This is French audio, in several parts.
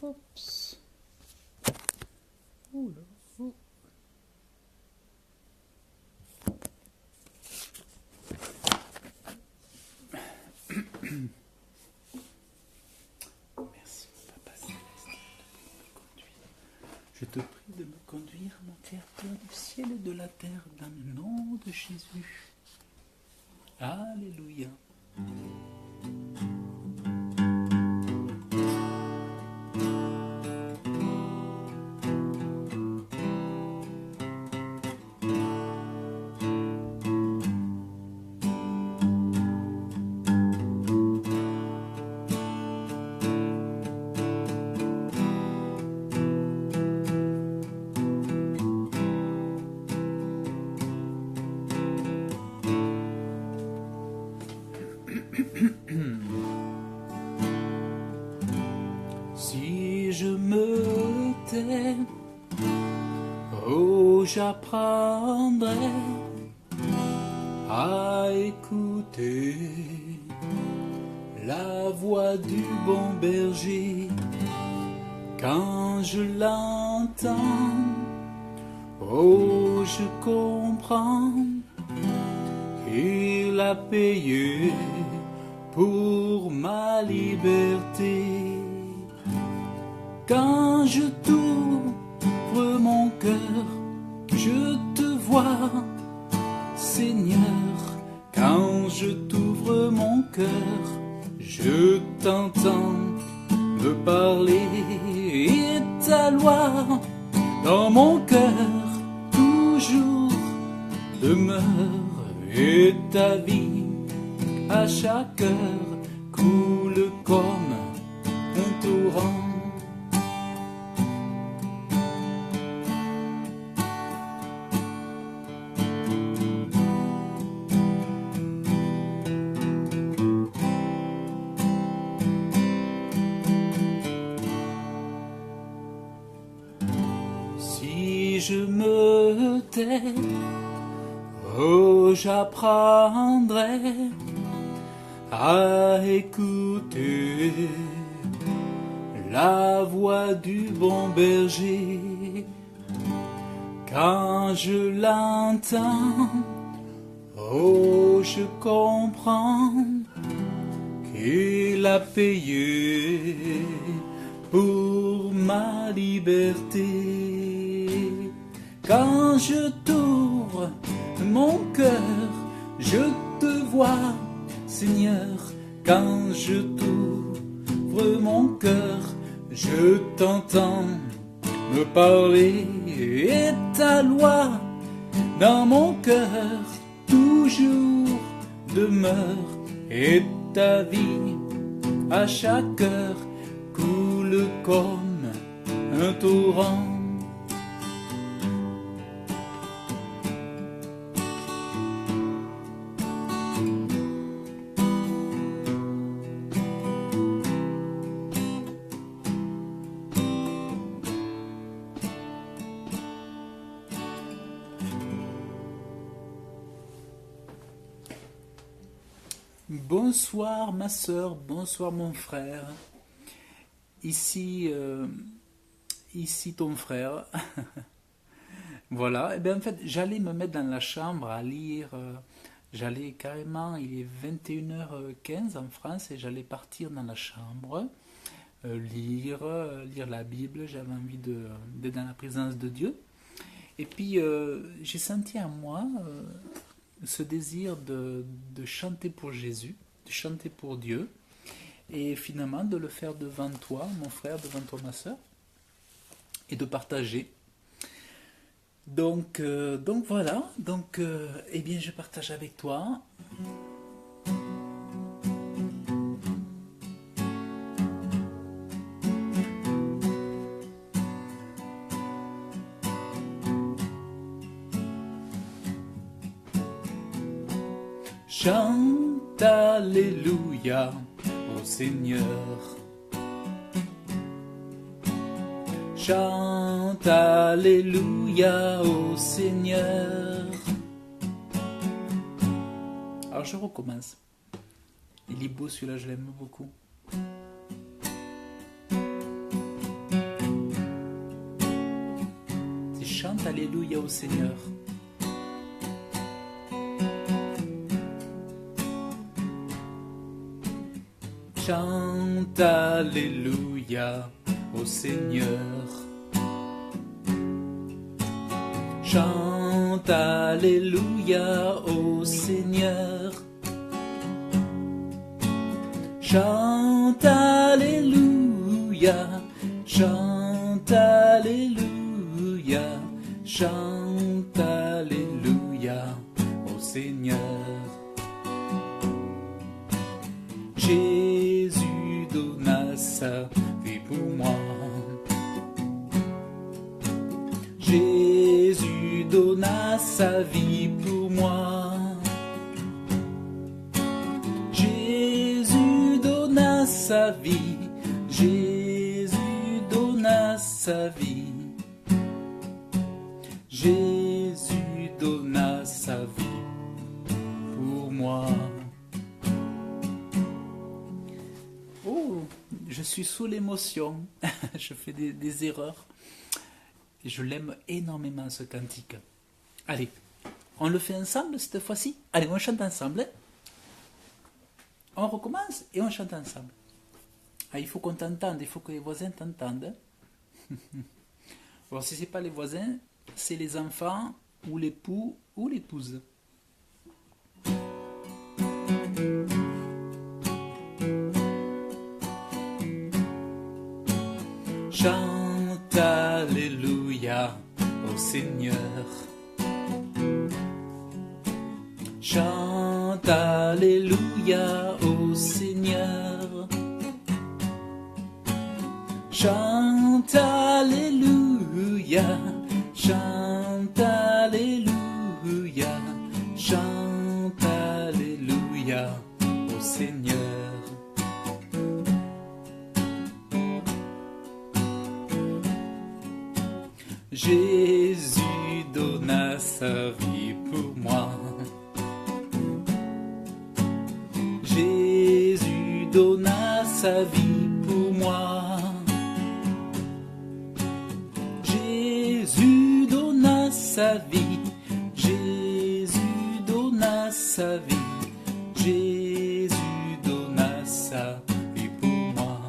Oups. Oula. Oh. Merci, Papa Céleste, de me conduire. Je te prie de me conduire, mon Créateur du ciel et de la terre, dans le nom de Jésus. Alléluia. Si je me tais, oh, j'apprendrai à écouter la voix du bon berger. Quand je l'entends, oh, je comprends qu'il a payé pour ma liberté. Quand je t'ouvre mon cœur, je te vois, Seigneur. Quand je t'ouvre mon cœur, je t'entends me parler. Et ta loi dans mon cœur toujours demeure. Et ta vie à chaque heure coule comme un torrent. Si je me tais, oh, j'apprendrai à écouter la voix du bon berger. Quand je l'entends, oh, je comprends qu'il a payé pour ma liberté. Quand je t'ouvre mon cœur, je te vois, Seigneur. Quand je t'ouvre mon cœur, je t'entends me parler. Et ta loi dans mon cœur toujours demeure. Et ta vie à chaque heure coule comme un torrent. Bonsoir ma sœur, bonsoir mon frère. Ici ton frère. Voilà. Et bien en fait, j'allais me mettre dans la chambre à lire. J'allais carrément, il est 21h15 en France et j'allais partir dans la chambre, lire la Bible. J'avais envie d'être dans la présence de Dieu. Et puis j'ai senti en moi ce désir de chanter pour Jésus, de chanter pour Dieu, et finalement de le faire devant toi, mon frère, devant toi, ma soeur, et de partager. Donc voilà, eh bien je partage avec toi. Chante Alléluia au Seigneur. Chante Alléluia au Seigneur. Alors je recommence. Il est beau celui-là, je l'aime beaucoup. chante Alléluia au Seigneur. Chante Alléluia au Seigneur. Chante Alléluia au Seigneur. Chante Alléluia, chante Alléluia, chante Alléluia au Seigneur. Jésus donna sa vie pour moi. Jésus donna sa vie pour moi. Jésus donna sa vie. Jésus donna sa vie. Jésus donna sa vie pour moi. Oh, je suis sous l'émotion. Je fais des erreurs. Et je l'aime énormément ce cantique. Allez, on le fait ensemble cette fois-ci. Allez, on chante ensemble. On recommence et on chante ensemble. Ah, il faut qu'on t'entende, il faut que les voisins t'entendent. Alors si ce n'est pas les voisins, c'est les enfants ou l'époux ou l'épouse. Chante Alléluia au Seigneur. Chante Alléluia au Seigneur. Chante Alléluia, chante Alléluia, chante Alléluia au Seigneur. Jésus donna sa vie pour moi. Jésus donna sa vie pour moi. Jésus donna sa vie. Jésus donna sa vie. Jésus donna sa vie pour moi.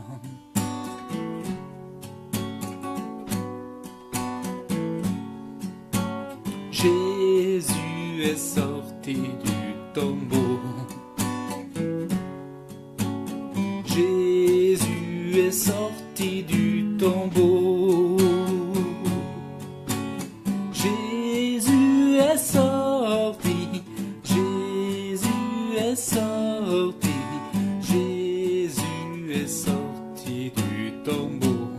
Jésus est sorti du tombeau. Jésus est sorti du tombeau. Jésus est sorti. Jésus est sorti. Jésus est sorti du tombeau.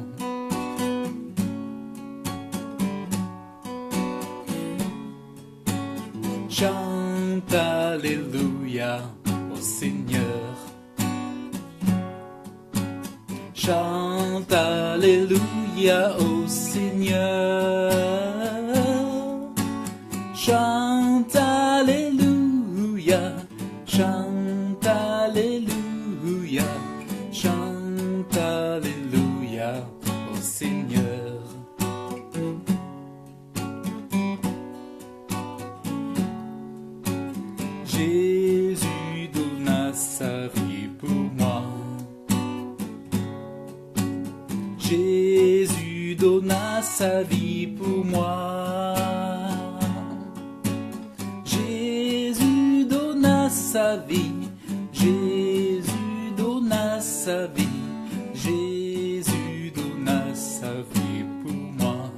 Chante Alléluia au Seigneur. Chante Alléluia au Seigneur. Chante Alléluia. Chante Alléluia. Chante Alléluia au Seigneur. Jésus donna sa vie pour moi. Jésus donna sa vie pour moi. Jésus donna sa vie. Jésus donna sa vie. Jésus donna sa vie pour moi.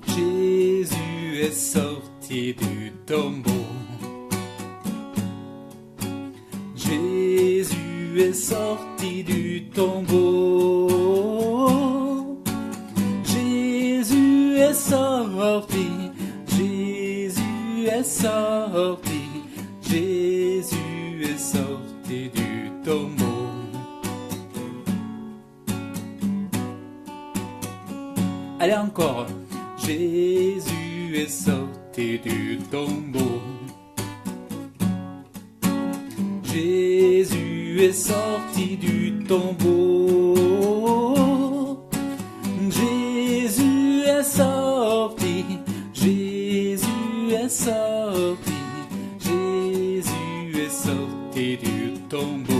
Jésus est sorti du tombeau. Jésus est sorti du tombeau. Jésus est sorti. Jésus est sorti. Jésus est sorti du tombeau. Allez encore. Jésus est sorti du tombeau. Jésus Jésus est sorti du tombeau. Jésus est sorti, Jésus est sorti, Jésus est sorti du tombeau.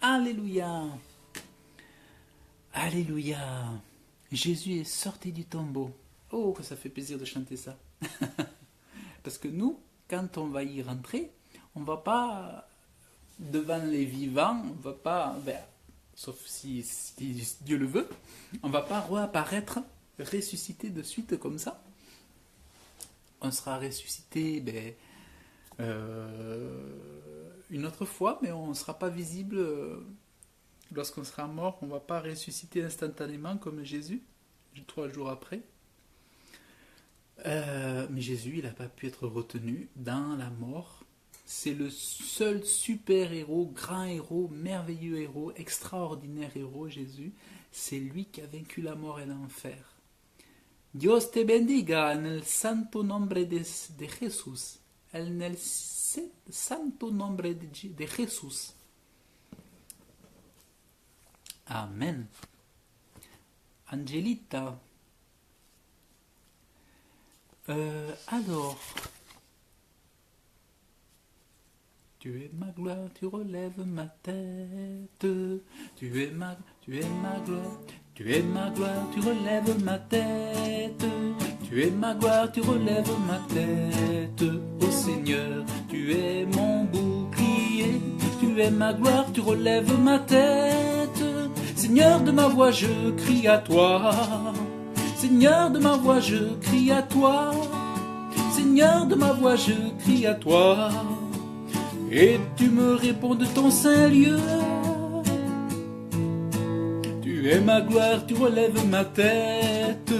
Alléluia, Alléluia, Jésus est sorti du tombeau. Oh, que ça fait plaisir de chanter ça. Parce que nous, quand on va y rentrer, on ne va pas devant les vivants, on va pas, sauf si Dieu le veut, on ne va pas réapparaître, ressuscité de suite comme ça. On sera ressuscité une autre fois, mais on ne sera pas visible lorsqu'on sera mort. On ne va pas ressusciter instantanément comme Jésus, 3 jours après. Mais Jésus, il n'a pas pu être retenu dans la mort. C'est le seul super héros, grand héros, merveilleux héros, extraordinaire héros, Jésus. C'est lui qui a vaincu la mort et l'enfer. Dios te bendiga en el santo nombre de Jesús. En el santo nombre de Jesús. Amen. Angelita. Alors, tu es ma gloire, tu relèves ma tête. Tu es ma gloire, tu es ma gloire, tu relèves ma tête. Tu es ma gloire, tu relèves ma tête. Ô Seigneur, tu es mon bouclier. Tu es ma gloire, tu relèves ma tête. Seigneur de ma voix, je crie à toi. Seigneur de ma voix, je crie à toi. Seigneur de ma voix, je crie à toi. Et tu me réponds de ton saint lieu. Tu es ma gloire, tu relèves ma tête.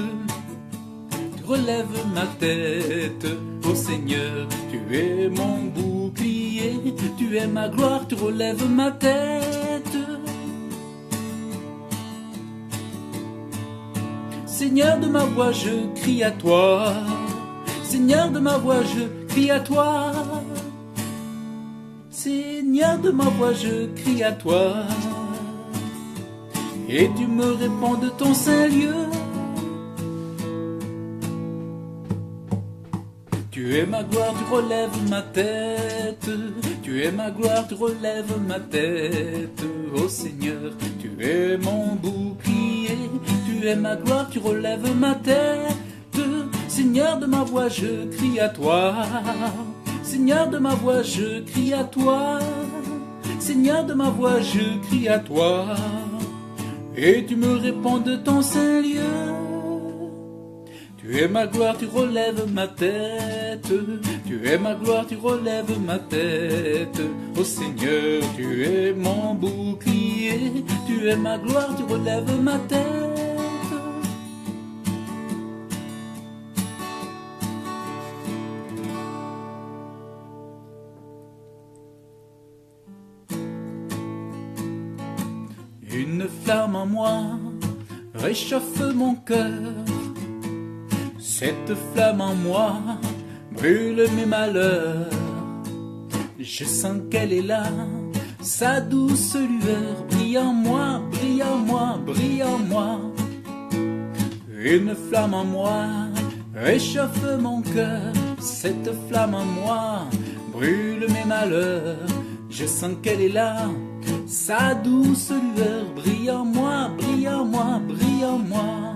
Tu relèves ma tête. Ô Seigneur, tu es mon bouclier. Tu es ma gloire, tu relèves ma tête. Seigneur de ma voix, je crie à toi. Seigneur de ma voix, je crie à toi. Seigneur de ma voix, je crie à toi. Et tu me réponds de ton saint lieu. Tu es ma gloire, tu relèves ma tête. Tu es ma gloire, tu relèves ma tête. Ô Seigneur, tu es mon bouclier. Tu es ma gloire, tu relèves ma tête. Seigneur de ma voix, je crie à toi. Seigneur de ma voix, je crie à toi. Seigneur de ma voix, je crie à toi. Et tu me réponds de ton saint lieu. Tu es ma gloire, tu relèves ma tête. Tu es ma gloire, tu relèves ma tête. Ô Seigneur, tu es mon bouclier. Tu es ma gloire, tu relèves ma tête. Une flamme en moi réchauffe mon cœur. Cette flamme en moi brûle mes malheurs. Je sens qu'elle est là, sa douce lueur brille en moi, brille en moi, brille en moi. Une flamme en moi réchauffe mon cœur. Cette flamme en moi brûle mes malheurs. Je sens qu'elle est là, sa douce lueur brille en moi, brille en moi, brille en moi.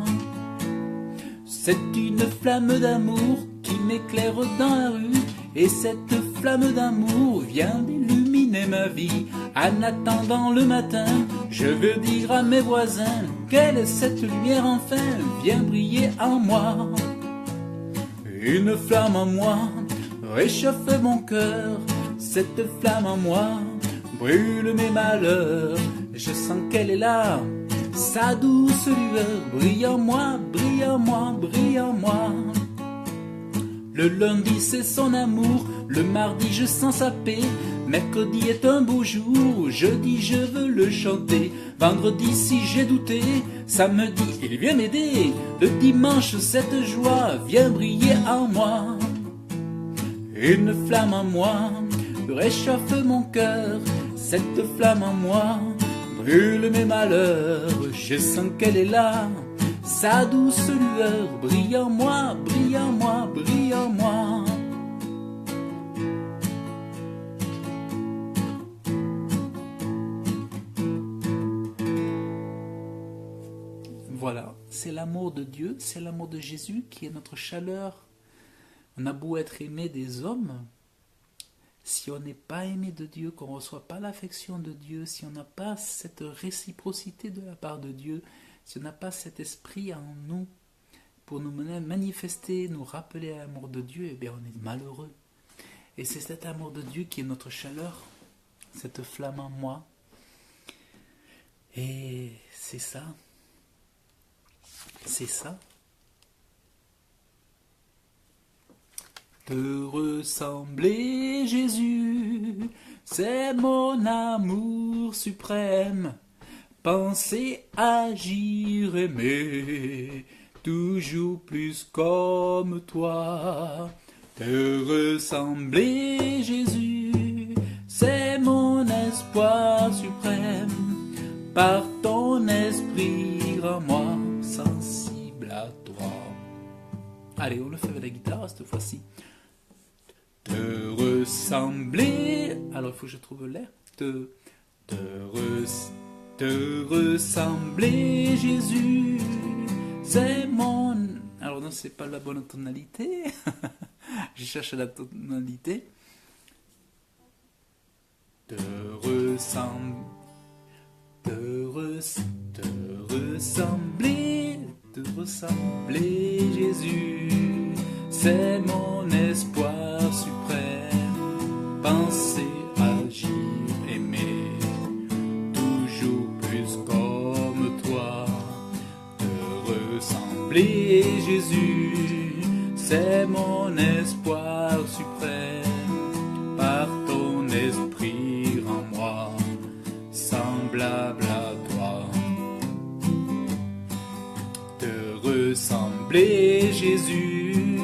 C'est une flamme d'amour qui m'éclaire dans la rue. Et cette flamme d'amour vient d'illuminer ma vie. En attendant le matin, je veux dire à mes voisins: quelle est cette lumière enfin vient briller en moi. Une flamme en moi réchauffe mon cœur. Cette flamme en moi brûle mes malheurs. Je sens qu'elle est là, sa douce lueur brille en moi, brille en moi, brille en moi. Le lundi c'est son amour, le mardi je sens sa paix, mercredi est un beau jour, jeudi je veux le chanter, vendredi si j'ai douté, samedi il vient m'aider, le dimanche cette joie vient briller en moi. Une flamme en moi réchauffe mon cœur, cette flamme en moi brûle mes malheurs, je sens qu'elle est là, sa douce lueur brille en moi, brille en moi, brille en moi. Voilà, c'est l'amour de Dieu, c'est l'amour de Jésus qui est notre chaleur. On a beau être aimé des hommes, si on n'est pas aimé de Dieu, qu'on ne reçoit pas l'affection de Dieu, si on n'a pas cette réciprocité de la part de Dieu, si on n'a pas cet esprit en nous pour nous manifester, nous rappeler à l'amour de Dieu, eh bien on est malheureux. Et c'est cet amour de Dieu qui est notre chaleur, cette flamme en moi. Et c'est ça. C'est ça. Te ressembler, Jésus, c'est mon amour suprême. Penser, agir, aimer, toujours plus comme toi. Te ressembler, Jésus, c'est mon espoir suprême. Par ton esprit, rends-moi sensible à toi. Allez, on le fait avec la guitare cette fois-ci. Te ressembler. Alors, il faut que je trouve l'air. Te ressembler, Jésus. C'est mon. Alors, non, c'est pas la bonne tonalité. Je cherche la tonalité. Te ressembler, Jésus, c'est mon espoir suprême. Penser, agir, aimer, toujours plus comme toi. Te ressembler, Jésus, c'est mon espoir suprême. Par ton esprit en moi, semblable à toi. Ressembler, Jésus,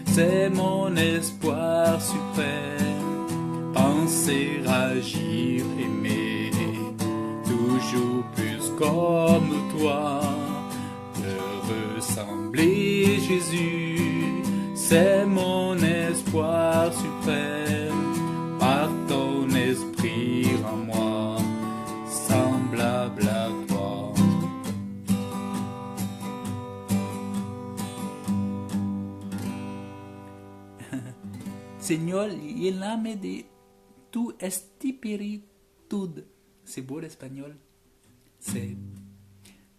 c'est mon espoir suprême. Penser, agir, aimer, toujours plus comme toi. Te ressembler, Jésus, c'est mon espoir suprême. Par ton esprit en moi, semblable à toi. Señor, lléname de tu espiritud. C'est beau l'espagnol. C'est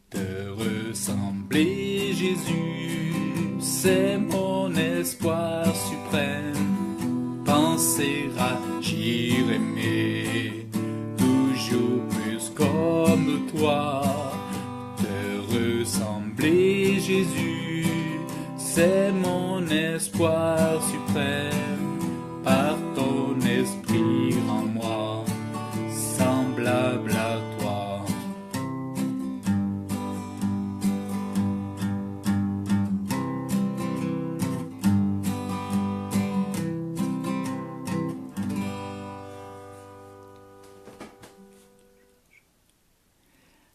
te ressembler, Jésus, c'est mon espoir suprême. Penser, agir, aimer, toujours plus comme toi. Te ressembler, Jésus, c'est mon espoir suprême. Par ton esprit en moi, semblable à toi.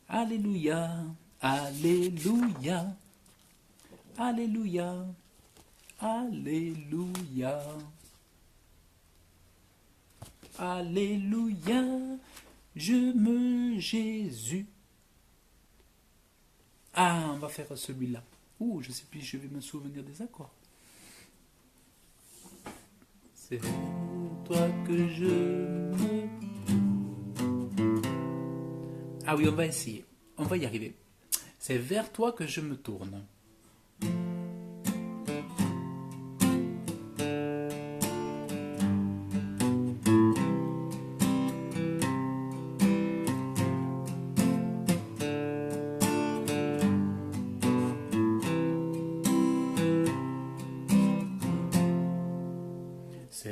Alléluia, Alléluia, Alléluia, Alléluia. Alléluia, je me Jésus. Ah, on va faire celui-là. Ouh, je sais plus, je vais me souvenir des accords. C'est toi que je me... Ah oui, on va essayer. On va y arriver. C'est vers toi que je me tourne.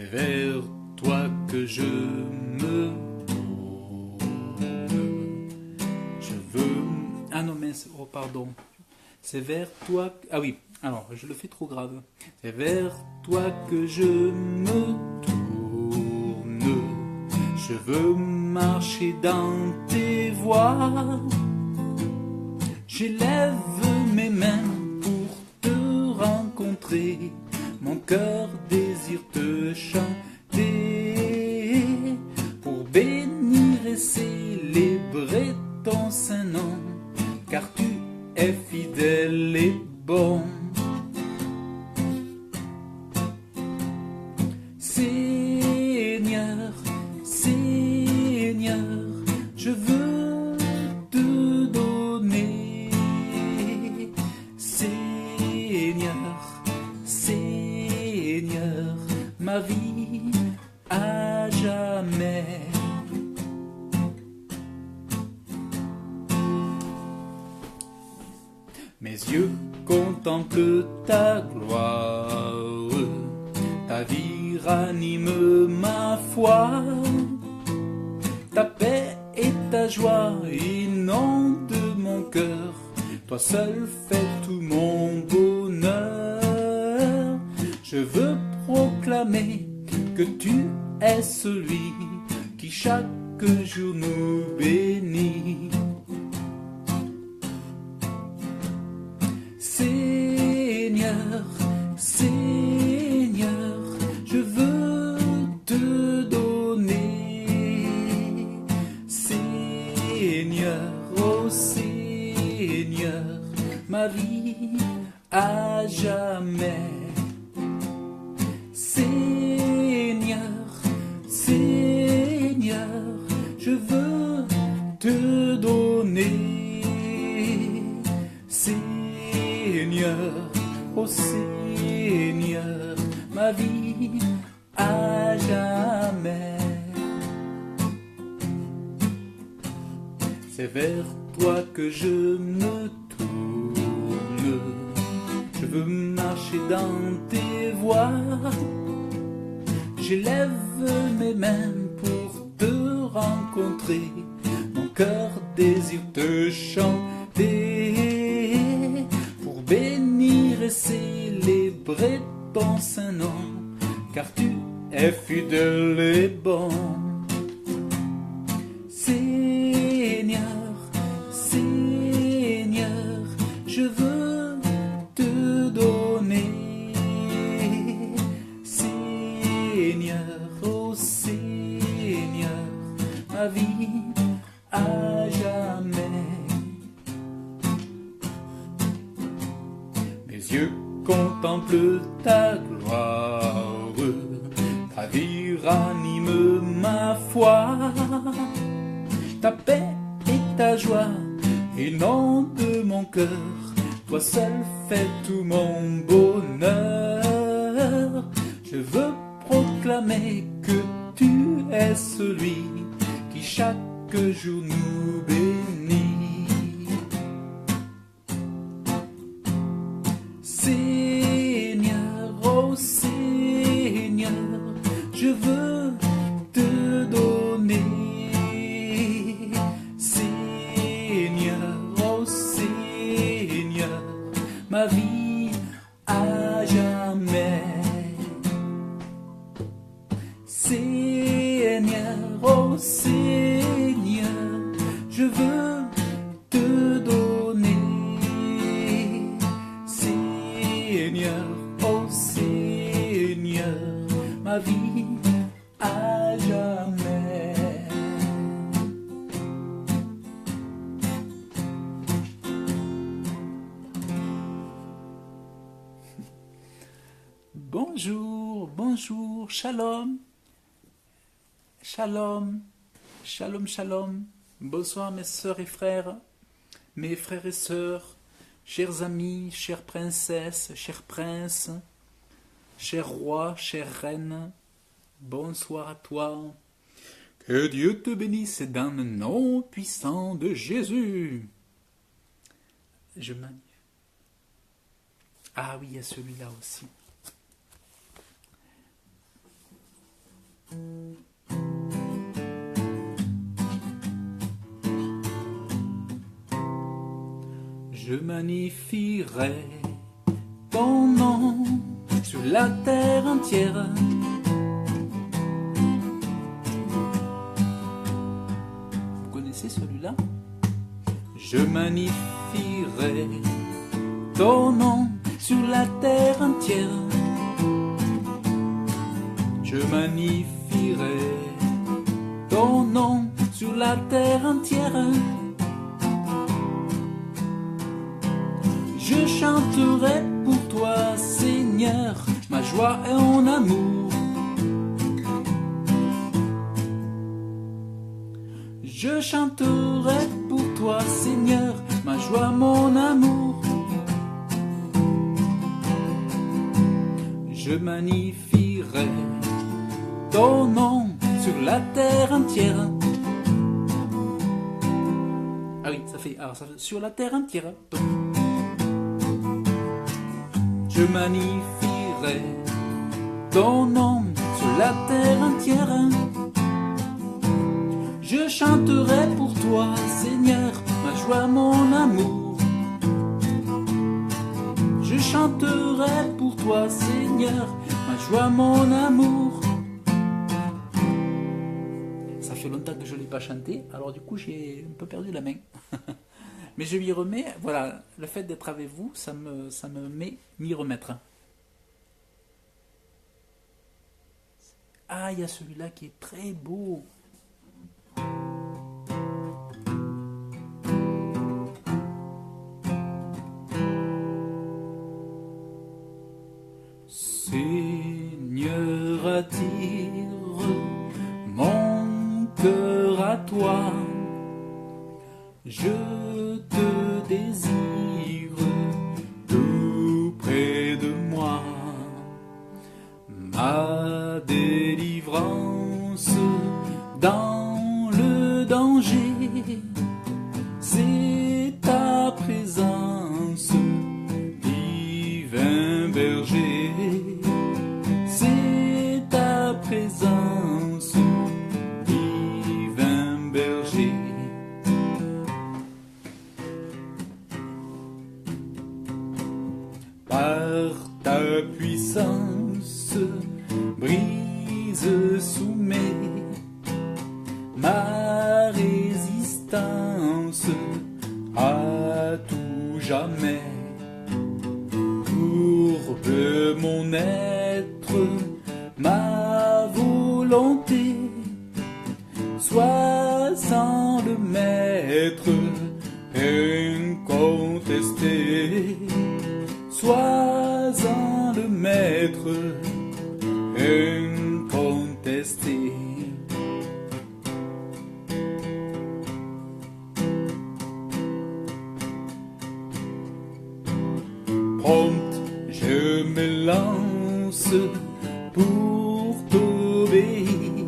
C'est vers toi que je me tourne. Je veux... Ah non, mais... Oh, pardon. C'est vers toi... Ah oui, alors, je le fais trop grave. C'est vers toi que je me tourne. Je veux marcher dans tes voies. J'élève mes mains pour te rencontrer. Mon cœur désire te chanter. Pour bénir et célébrer ton saint nom. Car tu es fidèle et bon. Seigneur, Seigneur, je veux te donner. Seigneur, Seigneur, ma vie à jamais. Mes yeux contemplent ta gloire, ta vie ranime ma foi, ta paix et ta joie inondent mon cœur, toi seul fais tout mon bonheur. Je veux proclamer que tu es celui qui chaque jour nous bénit. Seigneur, Seigneur, je veux te donner. Seigneur, oh Seigneur, ma vie à jamais. Seigneur, Seigneur, je veux te donner. Seigneur, oh Seigneur, ma vie à jamais. C'est vers toi que je me tourne. Je veux marcher dans tes voies. J'élève mes mains pour te rencontrer. Mon cœur désire te chanter. Pour bénir et célébrer ton saint nom. Car tu es fidèle et bon. Seigneur, Seigneur, je veux te donner. Seigneur, oh Seigneur, ma vie à jamais. Mes yeux contemplent ta gloire, ta vie ranime ma foi, ta paix et ta joie inondent mon cœur, toi seul fais tout mon bonheur. Je veux proclamer que tu es celui qui chaque jour nous bénit. Seigneur, oh Seigneur, je veux te donner. Seigneur, oh Seigneur, ma vie à jamais. Seigneur, oh Seigneur, je veux te donner. Seigneur, oh Seigneur, ma vie à jamais. Bonjour, bonjour, shalom, shalom, shalom, shalom. Bonsoir mes sœurs et frères, mes frères et sœurs, chers amis, chères princesses, chers princes, chers rois, chères reines. Bonsoir à toi. Que Dieu te bénisse dans le nom puissant de Jésus. Je manie. Ah oui, il y a celui-là aussi. Je magnifierai ton nom sur la terre entière. Vous connaissez celui-là? Je magnifierai ton nom sur la terre entière. Je magnifierai ton nom sur la terre entière. Je chanterai pour toi, Seigneur, ma joie et mon amour. Je chanterai pour toi, Seigneur, ma joie, mon amour. Je magnifierai ton nom sur la terre entière. Ah oui, alors ça fait sur la terre entière. Je magnifierai ton nom sur la terre entière. Je chanterai pour toi, Seigneur, ma joie, mon amour. Je chanterai pour toi, Seigneur, ma joie, mon amour. Ça fait longtemps que je ne l'ai pas chanté, alors du coup j'ai un peu perdu la main. Mais je m'y remets, voilà, le fait d'être avec vous, ça me met m'y remettre. Ah, il y a celui-là qui est très beau. Seigneur, attire mon cœur à toi. Je te désire tout près de moi. Ma délivrance dans le danger, c'est ta présence, divin berger. C'est ta présence, divin berger. Par ta puissance, brise, soumets ma résistance à tout jamais. Courbe mon être, ma volonté, sois-en le maître incontesté. Sois-en le maître incontesté. Prompt, je me lance pour t'obéir.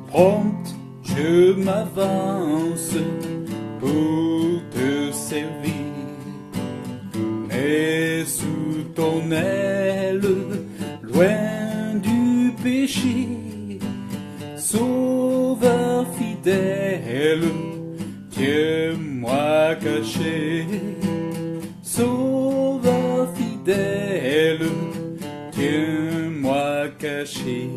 Prompt, je m'avance pour te servir. Mais sous ton aile, loin du péché, Sauveur fidèle, tiens-moi caché. Sauveur fidèle, tiens-moi caché.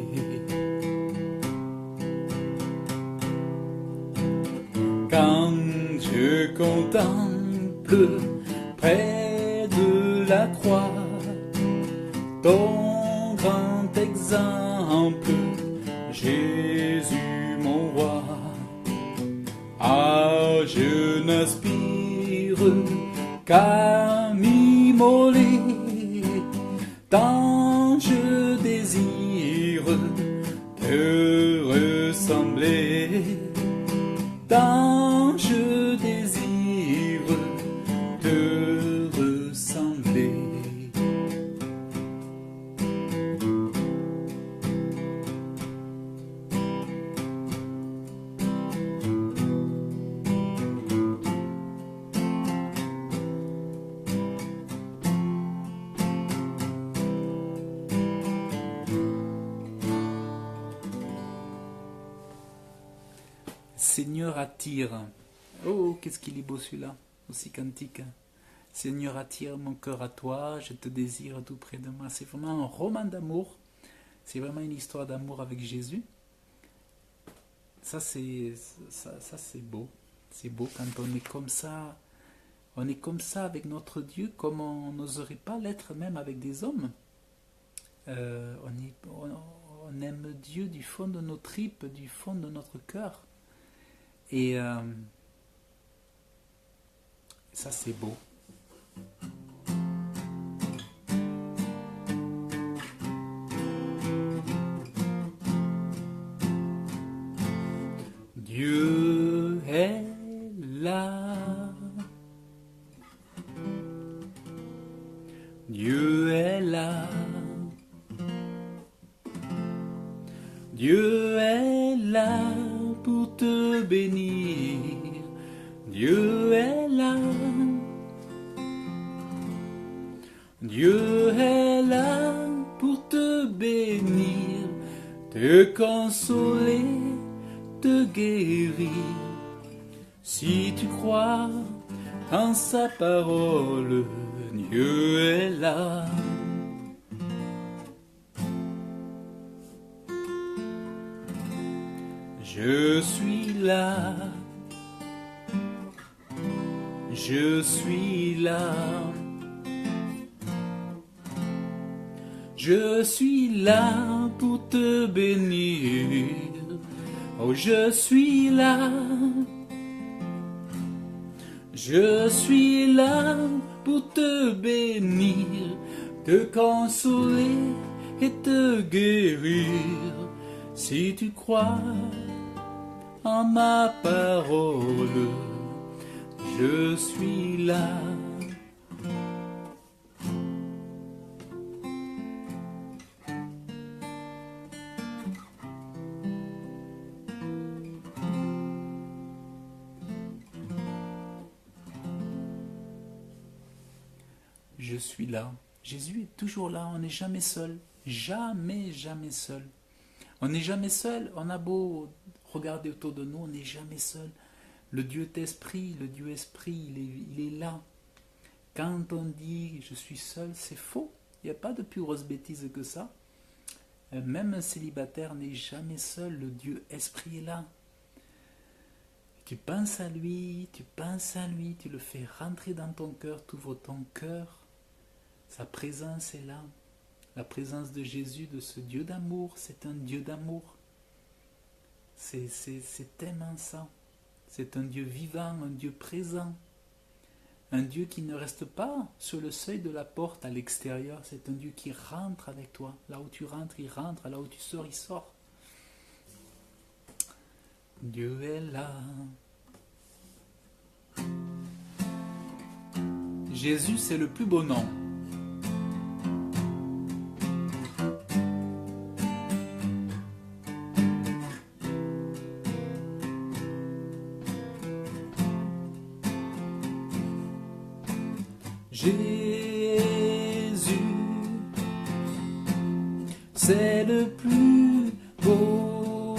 Quand je contemple près de la croix ton grand exemple, Jésus mon roi, ah, je n'aspire qu'à m'immoler, tant je désire te ressembler, tant je désire te ressembler. Seigneur attire. Oh, qu'est-ce qu'il est beau celui-là. aussi cantique. Seigneur, attire mon cœur à toi, je te désire tout près de moi. C'est vraiment un roman d'amour. C'est vraiment une histoire d'amour avec Jésus. Ça, c'est beau. C'est beau quand on est comme ça. On est comme ça avec notre Dieu, comme on n'oserait pas l'être même avec des hommes. On aime Dieu du fond de nos tripes, du fond de notre cœur. Et ça, c'est beau. Dieu est là. Dieu est là. Dieu est là pour te bénir. Dieu est là. Dieu est là pour te bénir, te consoler, te guérir. Si tu crois en sa parole, Dieu est là. Je suis là. Je suis là. Je suis là pour te bénir. Oh, je suis là. Je suis là pour te bénir, te consoler et te guérir. Si tu crois en ma parole, je suis là. Je suis là. Jésus est toujours là. On n'est jamais seul. Jamais, jamais seul. On n'est jamais seul. On a beau regarder autour de nous, on n'est jamais seul. Le Dieu est esprit. Le Dieu esprit, il est là. Quand on dit je suis seul, c'est faux. Il n'y a pas de plus grosse bêtise que ça. Même un célibataire n'est jamais seul. Le Dieu esprit est là. Tu penses à lui, tu le fais rentrer dans ton cœur, tu ouvres ton cœur. Sa présence est là. La présence de Jésus, de ce Dieu d'amour, c'est un Dieu d'amour. C'est tellement ça. C'est un Dieu vivant, un Dieu présent. Un Dieu qui ne reste pas sur le seuil de la porte à l'extérieur. C'est un Dieu qui rentre avec toi. Là où tu rentres, il rentre. Là où tu sors, il sort. Dieu est là. Jésus, c'est le plus beau nom. Jésus, c'est le plus beau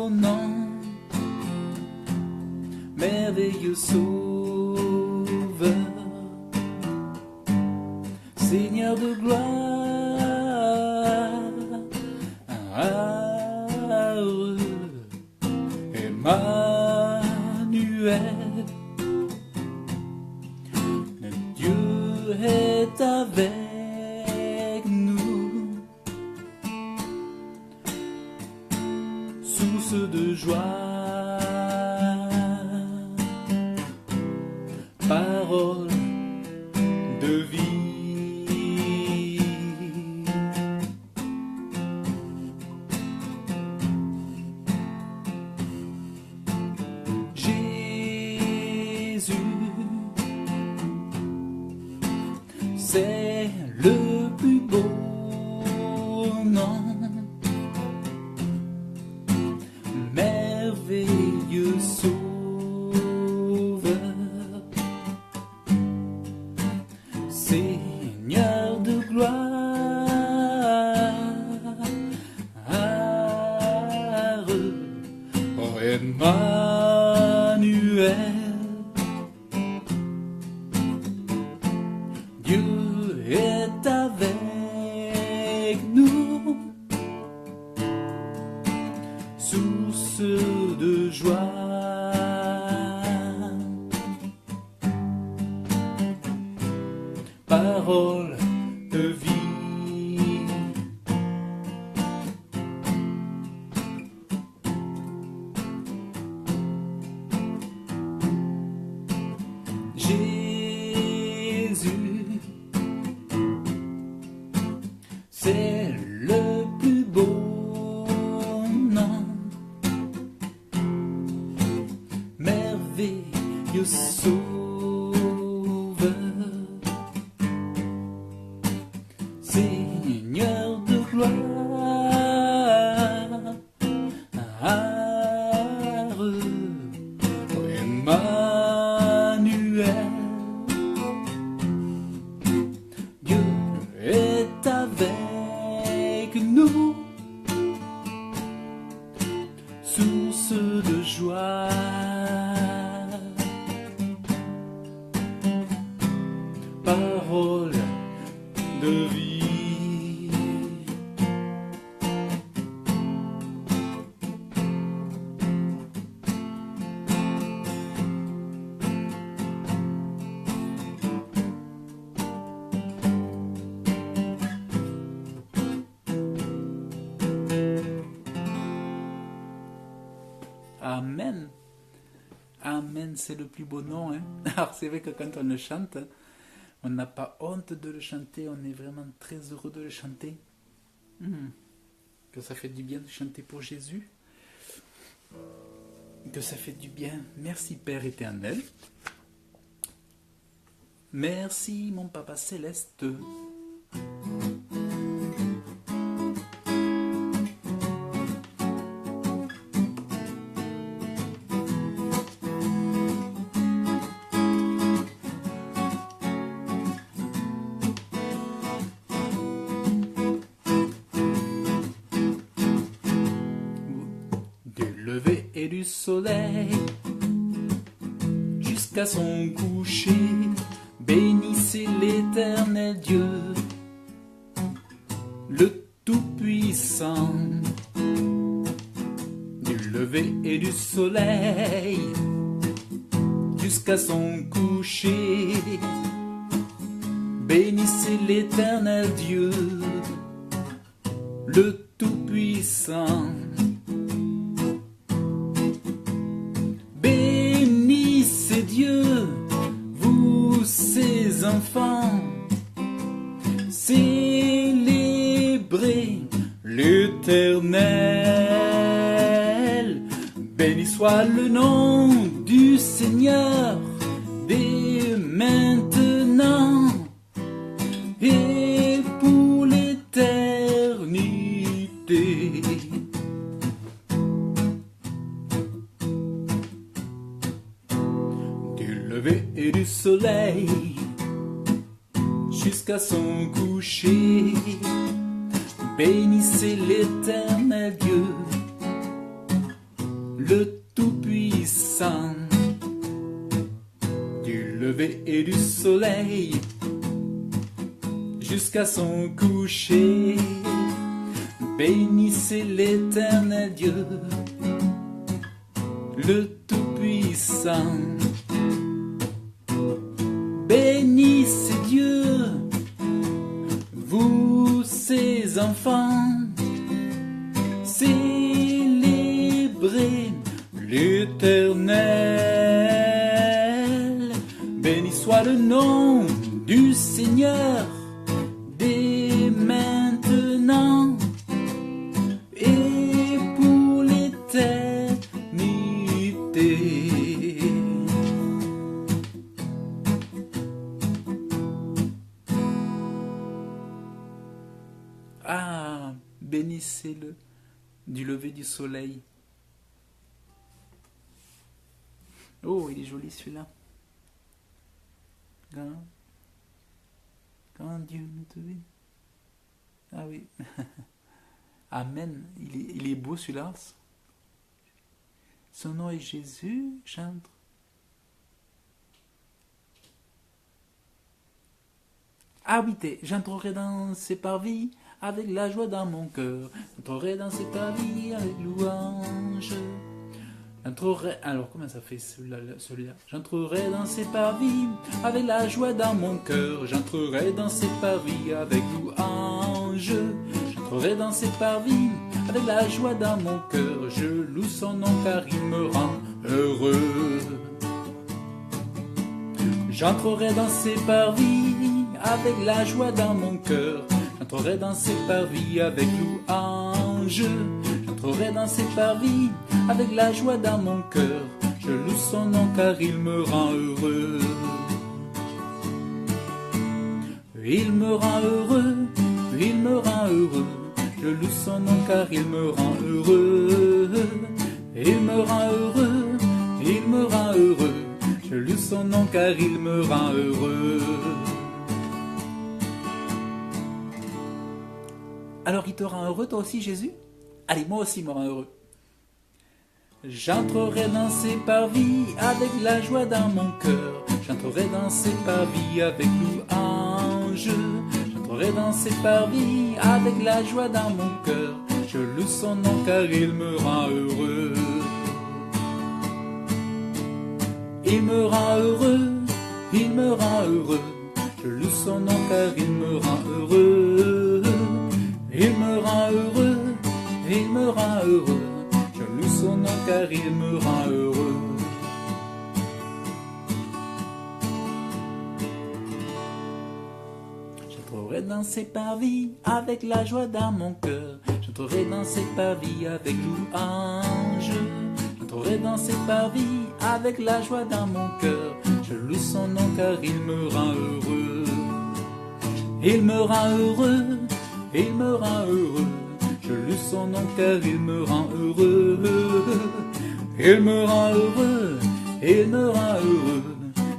nom, merveilleux Sauveur, Seigneur de gloire, Emmanuel. Dieu est avec nous, source de joie, parole de vie. Jésus, c'est le plus beau nom, merveilleux Sauveur, Seigneur de gloire, oh Emmanuel. source de joie. Parole de vie. Jésus, c'est le plus beau nom, merveilleux Sauveur, Seigneur de gloire, Emmanuel, Dieu est avec nous, source de joie. Parole de vie. Amen. Amen, c'est le plus beau nom. Hein? Alors c'est vrai que quand on le chante, on n'a pas honte de le chanter, on est vraiment très heureux de le chanter. Que ça fait du bien de chanter pour Jésus. Que ça fait du bien. Merci Père éternel. Merci mon Papa céleste. Du lever et du soleil jusqu'à son coucher, bénissez l'Éternel Dieu, le Tout-Puissant. Du lever et du soleil jusqu'à son coucher, bénissez l'Éternel Dieu, le Tout-Puissant. Bénissez Dieu, vous ses enfants, célébrez l'Éternel. Béni soit le nom du Seigneur dès maintenant et pour l'éternité. Du lever et du soleil jusqu'à son coucher, bénissez l'Éternel Dieu, le Tout-Puissant. Du lever et du soleil jusqu'à son coucher, bénissez l'Éternel Dieu, le Tout-Puissant. Bénissez Dieu, vous ses enfants, célébrez l'Éternel. Béni soit le nom du Seigneur dès maintenant et pour l'éternité. Ah, bénissez-le du lever du soleil. Oh, il est joli celui-là. Quand Dieu nous te bénit. Ah oui. Amen. Il est beau celui-là. Son nom est Jésus, chante. Ah oui, j'entrerai dans ses parvis avec la joie dans mon cœur. J'entrerai dans ses parvis avec louange. J'entrerai, alors comment ça fait celui-là? J'entrerai dans ses parvis avec la joie dans mon cœur. J'entrerai dans ses parvis avec louange. J'entrerai dans ses parvis avec la joie dans mon cœur. Je loue son nom car il me rend heureux. J'entrerai dans ses parvis avec la joie dans mon cœur. J'entrerai dans ses parvis avec louange. J'entrerai dans ses parvis avec la joie dans mon cœur. Je loue son nom car il me rend heureux. Il me rend heureux, il me rend heureux. Je loue son nom car il me rend heureux. Il me rend heureux, il me rend heureux. Je loue son nom car il me rend heureux. Alors il te rend heureux toi aussi Jésus? Allez, moi aussi me rend heureux. J'entrerai dans ses parvis avec la joie dans mon cœur. J'entrerai dans ses parvis avec louange. J'entrerai dans ses parvis avec la joie dans mon cœur. Je loue son nom car il me rend heureux. Il me rend heureux, il me rend heureux. Je loue son nom car il me rend heureux. Il me rend heureux, il me rend heureux. Je loue son nom car il me rend heureux. J'entrerai dans ses parvis avec la joie dans mon cœur. J'entrerai dans ses parvis avec louange. J'entrerai dans ses parvis avec la joie dans mon cœur. Je loue son nom car il me rend heureux. Il me rend heureux, il me rend heureux. Je loue son nom car il me rend heureux. Il me rend heureux, il me rend heureux.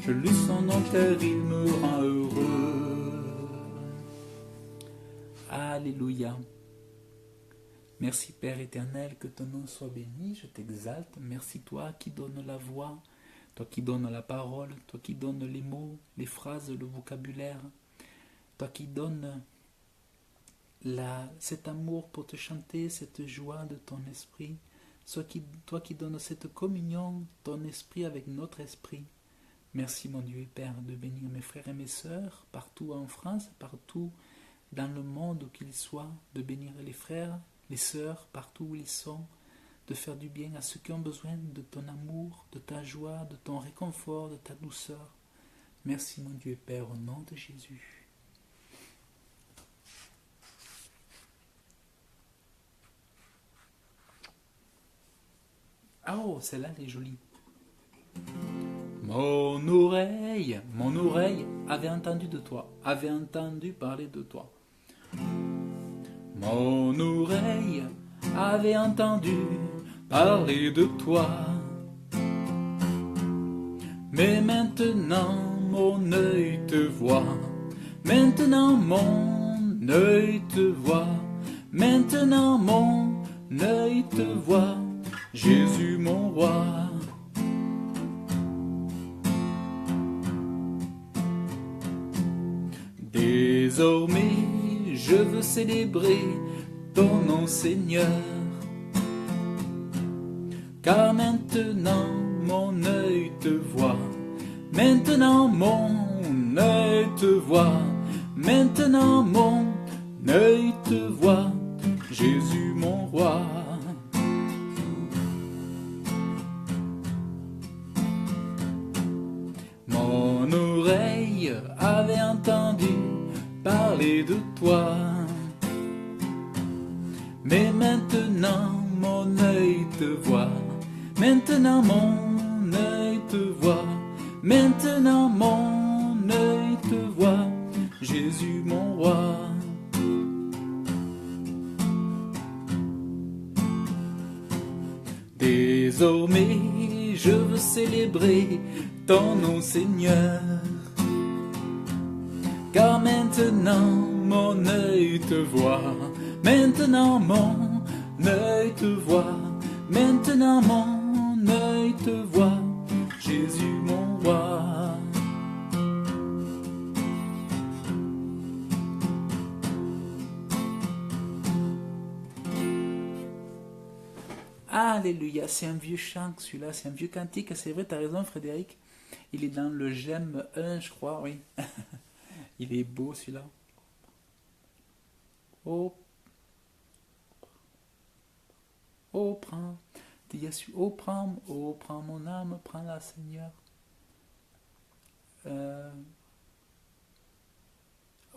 Je loue son nom car il me rend heureux. Alléluia. Merci Père éternel, que ton nom soit béni, je t'exalte. Merci toi qui donnes la voix, toi qui donnes la parole, toi qui donnes les mots, les phrases, le vocabulaire, toi qui donnes cet amour pour te chanter, cette joie de ton esprit, toi qui donnes cette communion, ton esprit avec notre esprit. Merci mon Dieu et Père de bénir mes frères et mes sœurs partout en France, partout dans le monde où qu'ils soient, de bénir les frères, les sœurs partout où ils sont, de faire du bien à ceux qui ont besoin de ton amour, de ta joie, de ton réconfort, de ta douceur. Merci mon Dieu et Père au nom de Jésus. Ah oh, celle-là, elle est jolie. Mon oreille avait entendu de toi, avait entendu parler de toi. Mon oreille avait entendu parler de toi. Mais maintenant mon œil te voit. Maintenant mon œil te voit. Maintenant mon œil te voit. Jésus mon roi. Désormais je veux célébrer ton nom Seigneur. Car maintenant mon œil te voit. Maintenant mon œil te voit. Maintenant mon œil te voit. Jésus mon roi. Mon oreille avait entendu parler de toi. Mais maintenant mon œil te voit. Maintenant mon œil te voit. Maintenant mon œil te voit. Jésus mon roi. Désormais je veux célébrer ton nom Seigneur. Car maintenant mon œil te voit. Maintenant mon œil te voit. Maintenant mon œil te voit. Jésus mon roi. Alléluia, c'est un vieux chant celui-là, c'est un vieux cantique, c'est vrai, tu as raison Frédéric. Il est dans le J'aime 1, je crois, oui. Il est beau celui-là. Oh, oh, prends, oh, prends mon âme, prends-la Seigneur.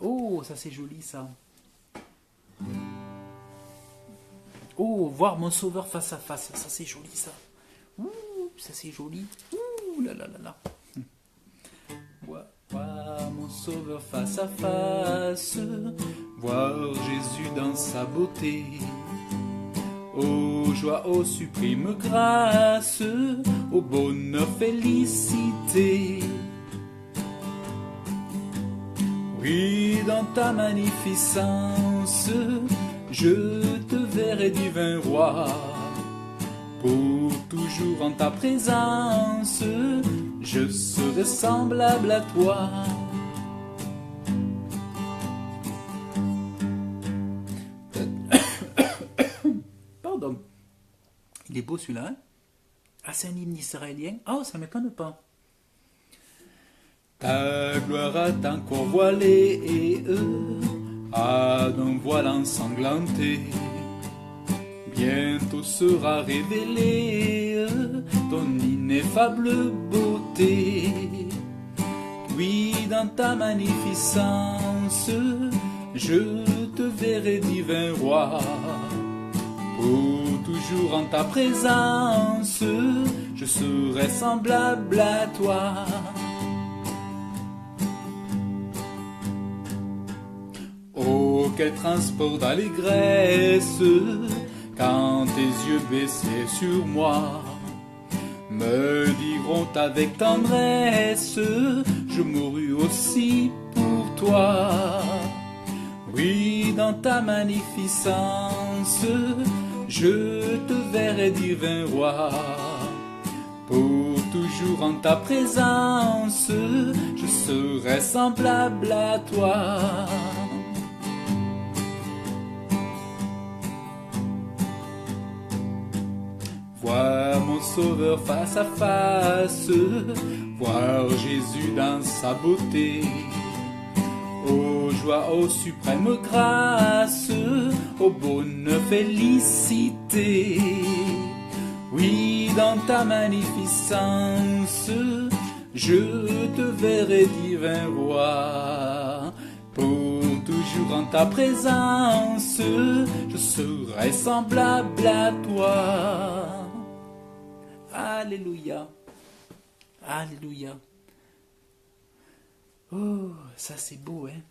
Oh, ça c'est joli ça. Oh, voir mon sauveur face à face, ça c'est joli ça. Ouh, ça c'est joli. Ouh là là là là. Voir mon sauveur face à face, voir Jésus dans sa beauté. Ô joie, ô suprême grâce, ô bonheur, félicité. Oui, dans ta magnificence, je te verrai divin roi. Pour toujours en ta présence, je serai semblable à toi. Pardon. Il est beau celui-là, hein? Ah, c'est un hymne israélien. Oh, ça ne m'étonne pas. Ta gloire a tant voilée à d'un voile ensanglanté. Bientôt sera révélée ton ineffable beauté. Oui, dans ta magnificence, je te verrai divin roi. Pour toujours en ta présence, je serai semblable à toi. Oh, quel transport d'allégresse quand tes yeux baissés sur moi me diront avec tendresse, je mourus aussi pour toi. Oui, dans ta magnificence, je te verrai divin roi. Pour toujours en ta présence, je serai semblable à toi. Voir mon sauveur face à face, voir Jésus dans sa beauté. Ô joie, ô suprême grâce, ô bonheur, félicité. Oui, dans ta magnificence, je te verrai divin roi. Pour toujours en ta présence, je serai semblable à toi. Alléluia. Alléluia. Oh, ça c'est beau, hein.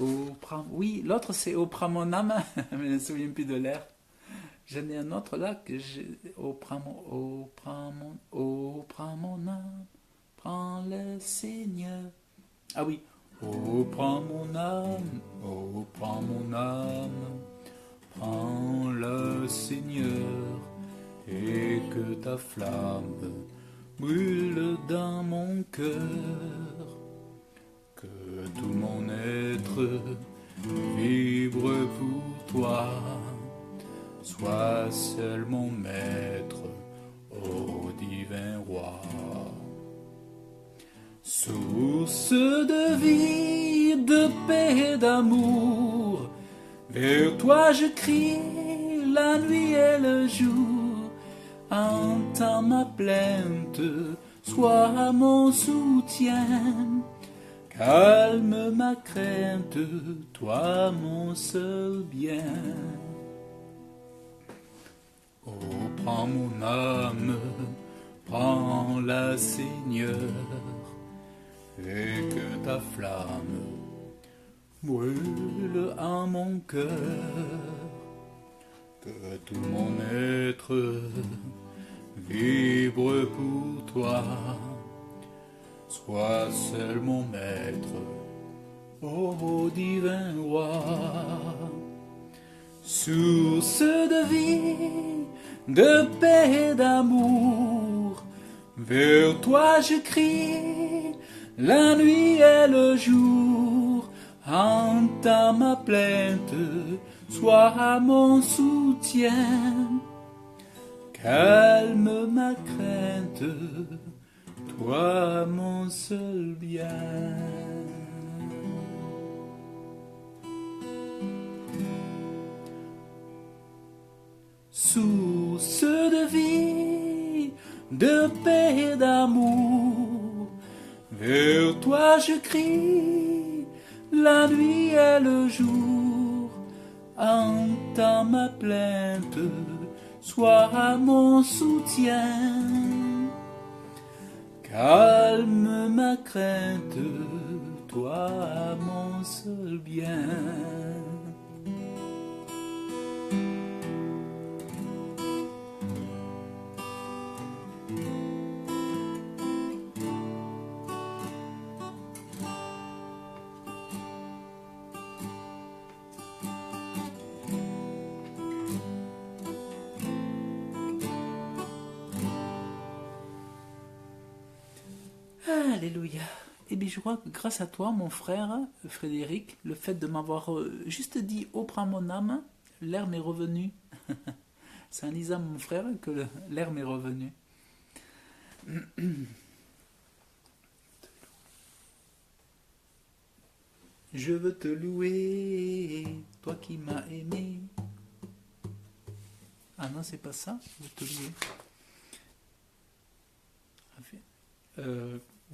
Oh, prends... Oui, l'autre c'est Oh, prends mon âme, mais je ne me souviens plus de l'air. J'en ai un autre là que j'ai. Oh, prends mon âme, prends le Seigneur. Ah oui. Oh, prends mon âme, oh, prends mon âme, prends le Seigneur, et que ta flamme brûle dans mon cœur, que tout mon être vibre pour toi, sois seul mon maître, ô divin roi. Source de vie, de paix et d'amour, vers toi je crie la nuit et le jour. Entends ma plainte, sois mon soutien, calme ma crainte, toi mon seul bien. Oh, prends mon âme, prends-la Seigneur, et que ta flamme brûle en mon cœur, que tout mon être vibre pour toi, sois seul mon maître, ô divin roi. Source de vie, de paix et d'amour, vers toi je crie la nuit et le jour. Entends ma plainte, sois mon soutien, calme ma crainte, toi mon seul bien. Source de vie, de paix et d'amour, vers toi je crie, la nuit et le jour. Entends ma plainte, sois mon soutien, calme ma crainte, toi mon seul bien. Alléluia. Et bien je crois que grâce à toi, mon frère Frédéric, le fait de m'avoir juste dit « Oh, prends mon âme », l'air m'est revenu. C'est en lisant mon frère que l'air m'est revenu. Je veux te louer, toi qui m'as aimé. Ah non, c'est pas ça, je veux te louer.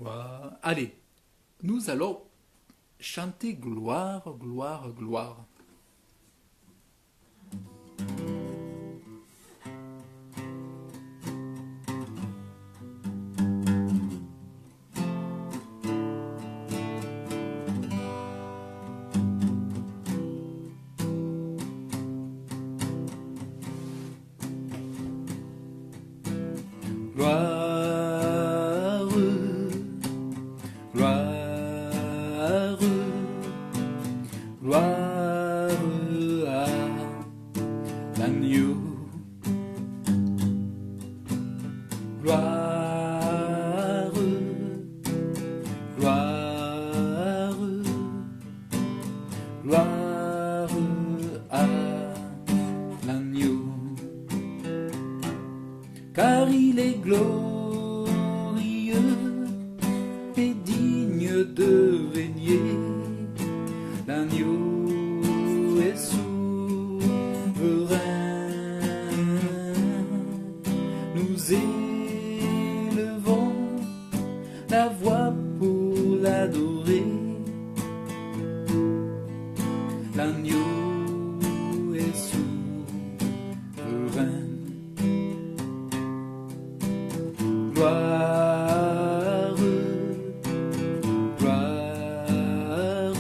Voilà. Allez, nous allons chanter gloire, gloire, gloire. Gloire. Gloire à l'agneau, gloire, gloire, gloire à l'agneau, car il est glorieux et digne de régner. L'agneau est souverain, nous élevons la voix pour l'adorer. L'agneau est souverain. Gloire, gloire,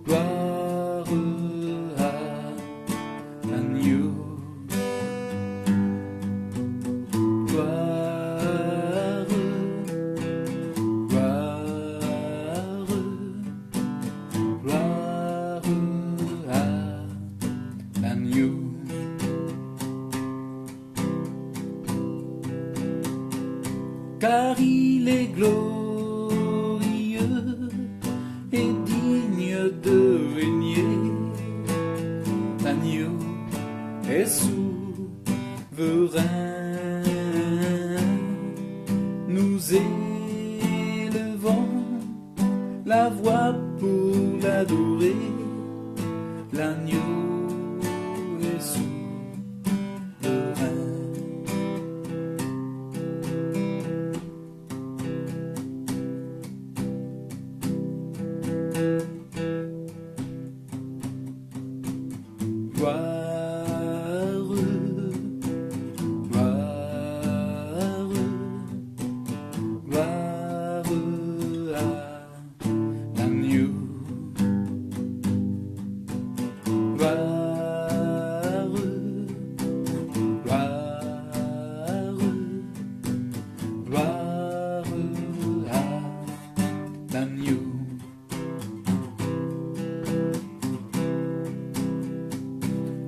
gloire à l'agneau. Gloire, gloire, gloire à l'agneau. Car il est glorieux et digne de régner. L'agneau est souverain, nous élevons la voix pour l'adorer. L'agneau est souverain. Gloire, gloire, gloire à l'agneau. Gloire, gloire, gloire à l'agneau.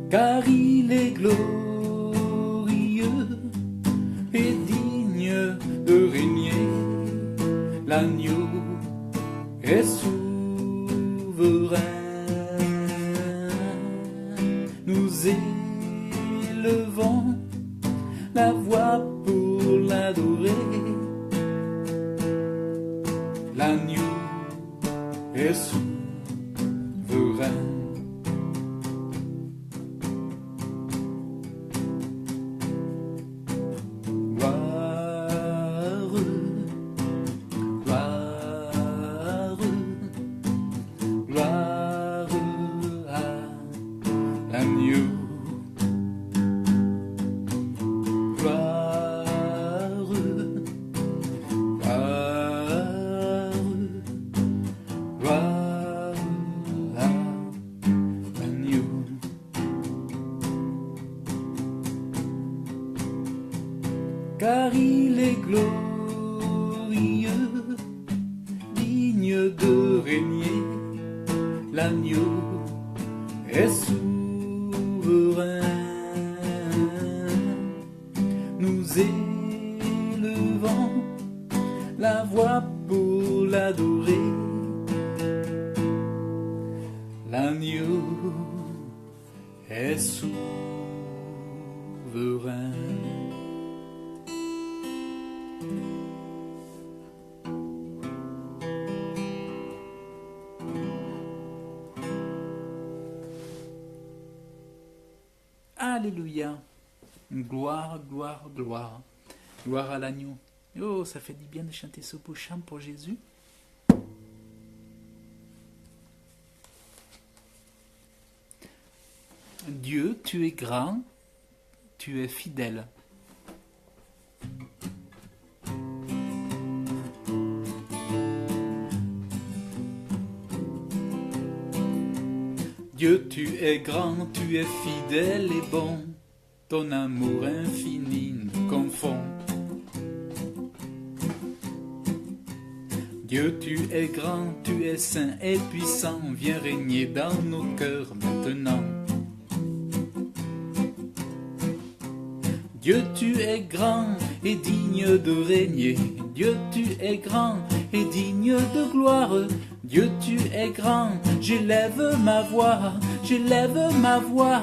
Car il est glorieux et digne de régner. L'agneau est souverain, nous élevons la voix pour l'adorer. L'agneau est souverain. Car il est glorieux, digne de régner, l'agneau est souverain. Nous élevons la voix pour l'adorer, l'agneau est souverain. Alléluia. Gloire, gloire, gloire. Gloire à l'agneau. Oh, ça fait du bien de chanter ce beau chant pour Jésus. Dieu, tu es grand, tu es fidèle. Dieu, tu es grand, tu es fidèle et bon, ton amour infini nous confond. Dieu, tu es grand, tu es saint et puissant, viens régner dans nos cœurs maintenant. Dieu, tu es grand et digne de régner, Dieu, tu es grand et digne de gloire. Dieu, tu es grand, j'élève ma voix, j'élève ma voix.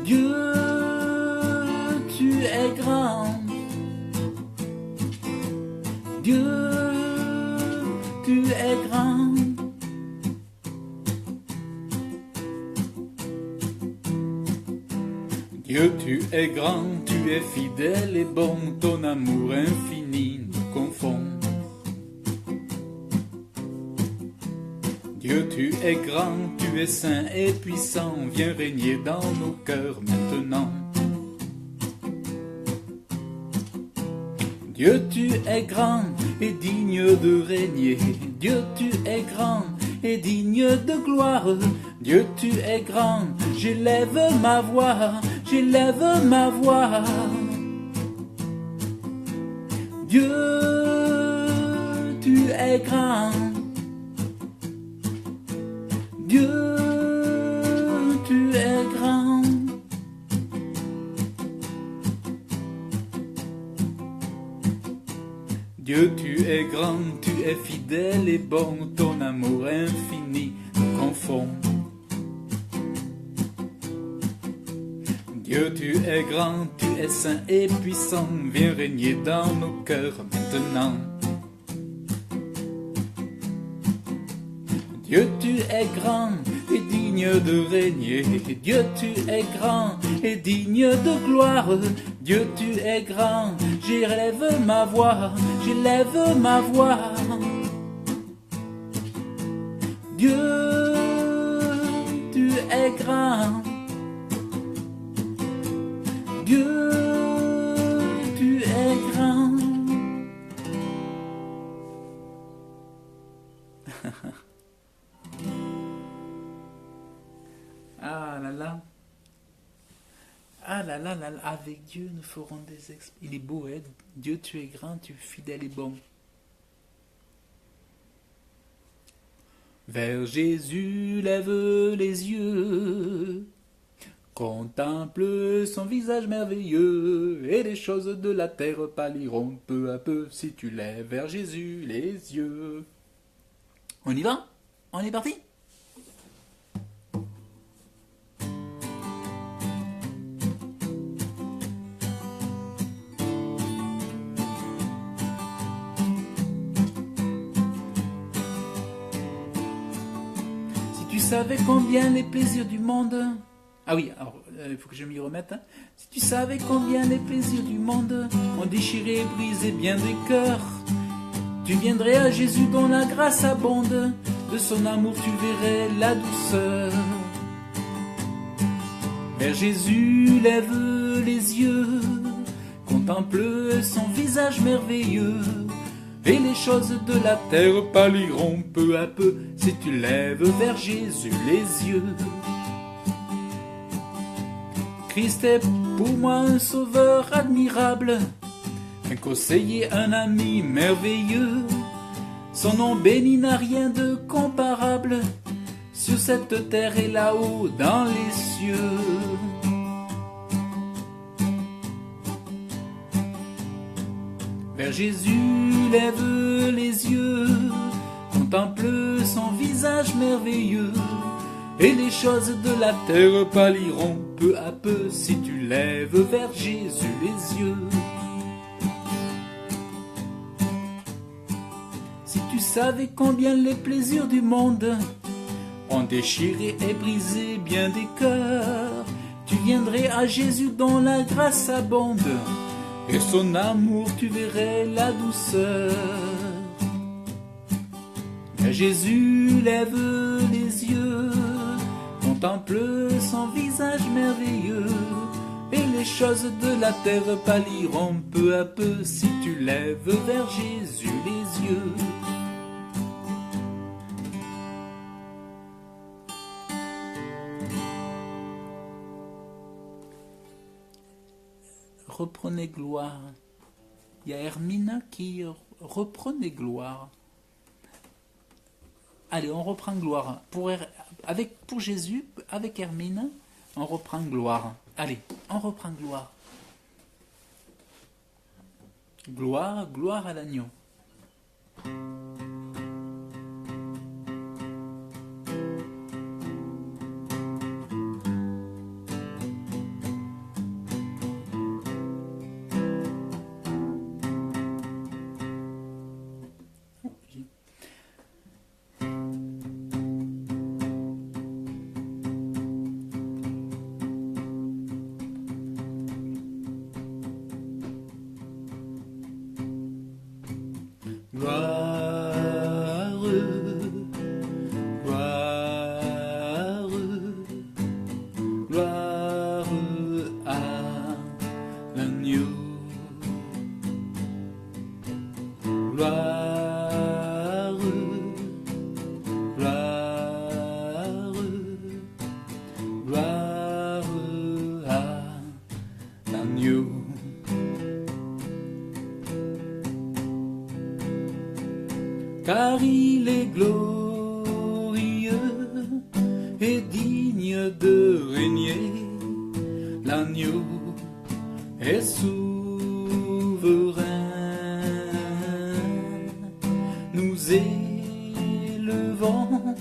Dieu, tu es grand. Dieu, tu es grand. Dieu, tu es grand, tu es fidèle et bon, ton amour infini nous confond. Dieu, tu es grand, tu es saint et puissant, viens régner dans nos cœurs maintenant. Dieu, tu es grand et digne de régner, Dieu, tu es grand et digne de gloire. Dieu, tu es grand, j'élève ma voix, j'élève ma voix. Dieu, tu es grand. Dieu, tu es grand. Dieu, tu es grand, tu es fidèle et bon, ton amour infini nous confond. Dieu, tu es grand, tu es saint et puissant, viens régner dans nos cœurs maintenant. Dieu, tu es grand et digne de régner, Dieu, tu es grand et digne de gloire. Dieu, tu es grand, j'élève ma voix, j'élève ma voix. Dieu, tu es grand. Dieu, tu es grand. Ah là là. Ah là là là là. Avec Dieu, nous ferons des exploits. Il est beau, hein? Dieu, tu es grand, tu es fidèle et bon. Vers Jésus, lève les yeux. Contemple son visage merveilleux, et les choses de la terre pâliront peu à peu si tu lèves vers Jésus les yeux. On y va? On est parti? savais combien les plaisirs du monde... Ah oui, alors, il faut que je m'y remette. Hein. Si tu savais combien les plaisirs du monde ont déchiré et brisé bien des cœurs, tu viendrais à Jésus dont la grâce abonde, de son amour tu verrais la douceur. Vers Jésus lève les yeux, contemple son visage merveilleux, et les choses de la terre pâliront peu à peu si tu lèves vers Jésus les yeux. Christ est pour moi un sauveur admirable, un conseiller, un ami merveilleux. Son nom béni n'a rien de comparable sur cette terre et là-haut dans les cieux. Vers Jésus lève les yeux, contemple son visage merveilleux, et les choses de la terre pâliront peu à peu si tu lèves vers Jésus les yeux. Si tu savais combien les plaisirs du monde ont déchiré et brisé bien des cœurs, tu viendrais à Jésus dont la grâce abonde, et son amour tu verrais la douceur. Mais Jésus lève les yeux, contemple son visage merveilleux, et les choses de la terre pâliront peu à peu si tu lèves vers Jésus les yeux. Reprenez gloire. Il y a Hermine qui reprenait gloire. Allez, on reprend gloire. Pour Jésus, avec Hermine, on reprend gloire. Allez, on reprend gloire. Gloire, gloire à l'agneau. Gloire, gloire, gloire à l'agneau. Gloire, gloire, gloire à l'agneau. Car il est glorieux et digne de régner, l'agneau est souverain. Nous élevons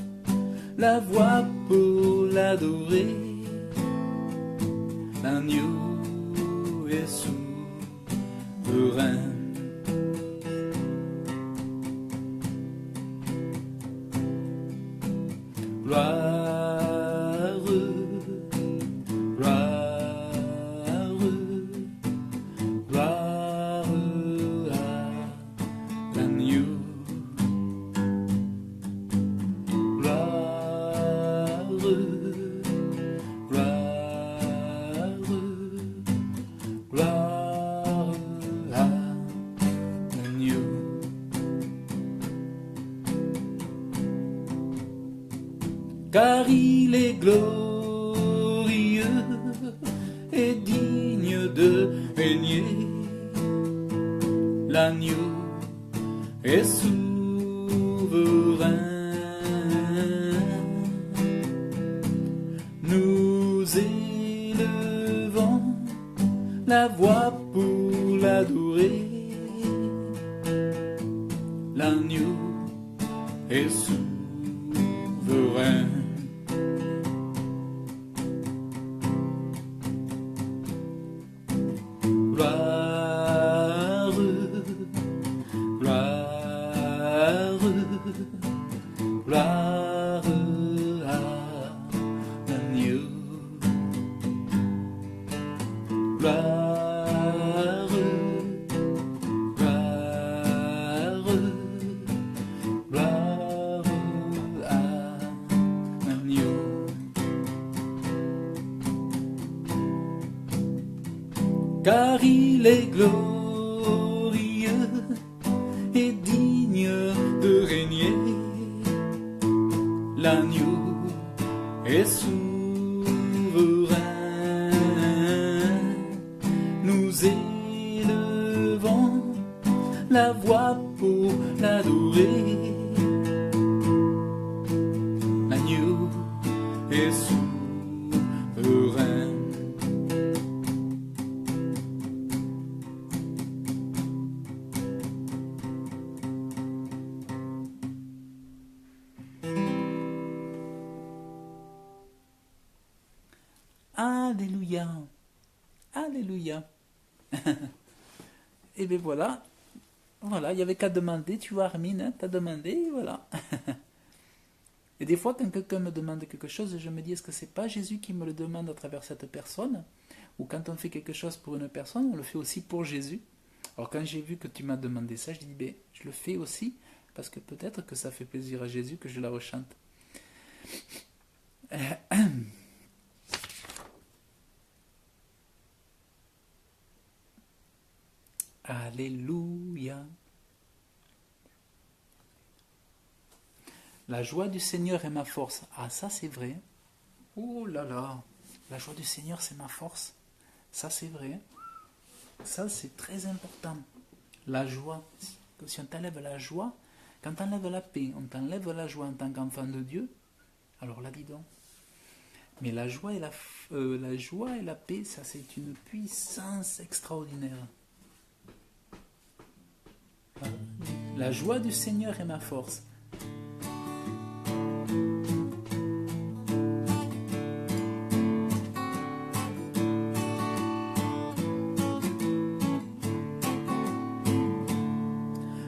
la voix pour l'adorer, l'agneau est souverain. Gloire, gloire, gloire à l'agneau. Gloire, gloire, gloire à l'agneau. Car il est glorieux et digne de régner, l'agneau est souverain. Nous élevons la voix pour l'adorer, l'agneau est souverain. Gloire, gloire, gloire à gloire, gloire, gloire à l'agneau. Car il est glorieux et digne de régner. L'agneau est souverain. Nous élevons la voix pour l'adorer. L'agneau est souverain. Alléluia, alléluia. Et bien voilà, voilà, il n'y avait qu'à demander, tu vois Armine, hein, t'as demandé, et voilà. Et des fois quand quelqu'un me demande quelque chose, je me dis est-ce que c'est pas Jésus qui me le demande à travers cette personne? Ou quand on fait quelque chose pour une personne, on le fait aussi pour Jésus. Alors quand j'ai vu que tu m'as demandé ça, je dis ben, je le fais aussi, parce que peut-être que ça fait plaisir à Jésus que je la rechante. Alléluia. La joie du Seigneur est ma force. Ah, ça c'est vrai. Oh là là. La joie du Seigneur c'est ma force. Ça c'est vrai. Ça c'est très important. La joie. Si on t'enlève la joie, quand on t'enlève la paix, on t'enlève la joie en tant qu'enfant de Dieu, alors là dis donc. Mais la joie et la paix, ça c'est une puissance extraordinaire. La joie du Seigneur est ma force.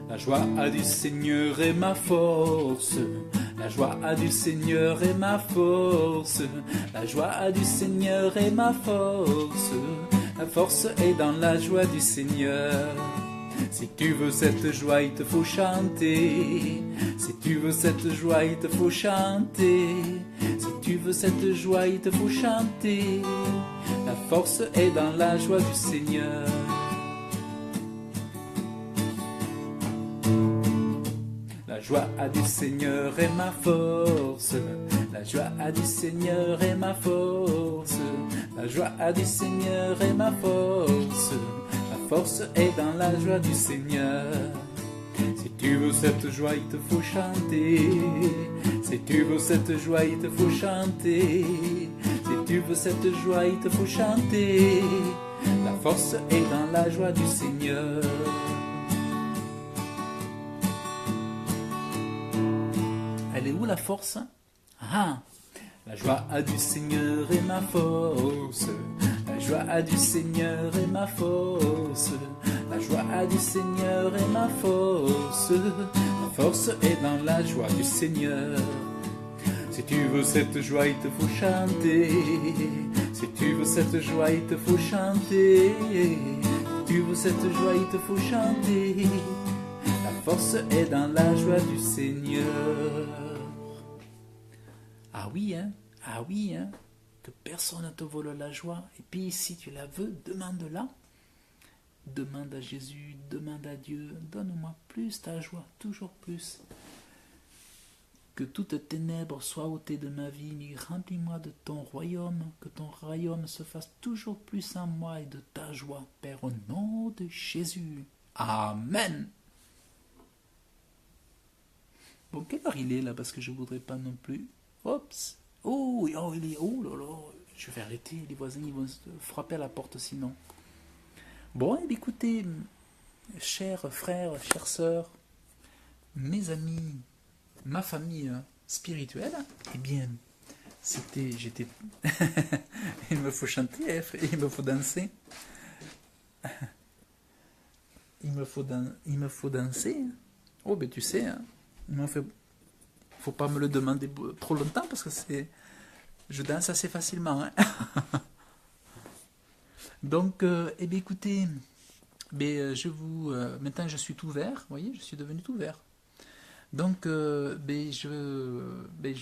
La joie du Seigneur est ma force. La joie du Seigneur est ma force. La joie du Seigneur est ma force. La force est dans la joie du Seigneur. Si tu veux cette joie, il te faut chanter. Si tu veux cette joie, il te faut chanter. Si tu veux cette joie, il te faut chanter. La force est dans la joie du Seigneur. La joie du Seigneur est ma force. La joie du Seigneur est ma force. La joie du Seigneur est ma force. La force est dans la joie du Seigneur. Si tu veux cette joie, il te faut chanter. Si tu veux cette joie, il te faut chanter. Si tu veux cette joie, il te faut chanter. La force est dans la joie du Seigneur. Elle est où la force? Ah, la joie du Seigneur est ma force. La joie du Seigneur est ma force. La joie du Seigneur est ma force. La force est dans la joie du Seigneur. Si tu veux cette joie, il te faut chanter. Si tu veux cette joie, il te faut chanter. Si tu veux cette joie, il te faut chanter. La force est dans la joie du Seigneur. Ah oui, hein? Ah oui, hein? Que personne ne te vole la joie. Et puis, si tu la veux, demande-la. Demande à Jésus, demande à Dieu, donne-moi plus ta joie, toujours plus. Que toute ténèbres soit ôtée de ma vie, mais remplis-moi de ton royaume, que ton royaume se fasse toujours plus en moi et de ta joie, Père, au nom de Jésus. Amen. Bon, quelle heure il est là, parce que je voudrais pas non plus. Oups. Oh, il est. Oh là là. Je vais arrêter, les voisins ils vont se frapper à la porte sinon. Bon, eh bien, écoutez, chers frères, chères sœurs, mes amis, ma famille spirituelle, eh bien, j'étais, il me faut chanter, il me faut danser, il me faut danser. Oh, ben tu sais, hein, faut pas me le demander trop longtemps parce que je danse assez facilement. Hein. Donc, eh bien, écoutez, maintenant je suis tout vert, vous voyez, je suis devenu tout vert. Donc, je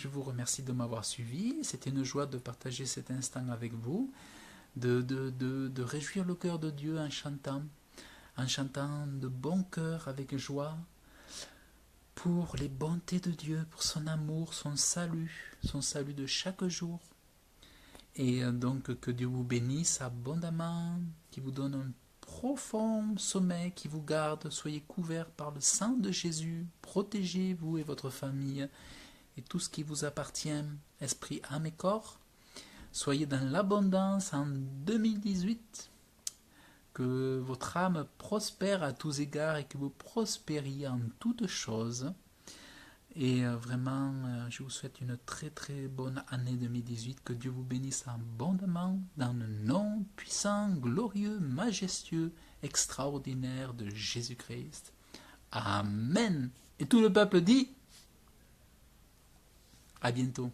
vous remercie de m'avoir suivi. C'était une joie de partager cet instant avec vous, de réjouir le cœur de Dieu en chantant de bon cœur avec joie pour les bontés de Dieu, pour son amour, son salut de chaque jour. Et donc que Dieu vous bénisse abondamment, qu'il vous donne un profond sommeil, qui vous garde, soyez couverts par le sang de Jésus, protégez vous et votre famille et tout ce qui vous appartient, esprit, âme et corps. Soyez dans l'abondance en 2018, que votre âme prospère à tous égards et que vous prospériez en toutes choses. Et vraiment, je vous souhaite une très très bonne année 2018. Que Dieu vous bénisse abondamment dans le nom puissant, glorieux, majestueux, extraordinaire de Jésus-Christ. Amen. Et tout le peuple dit à bientôt.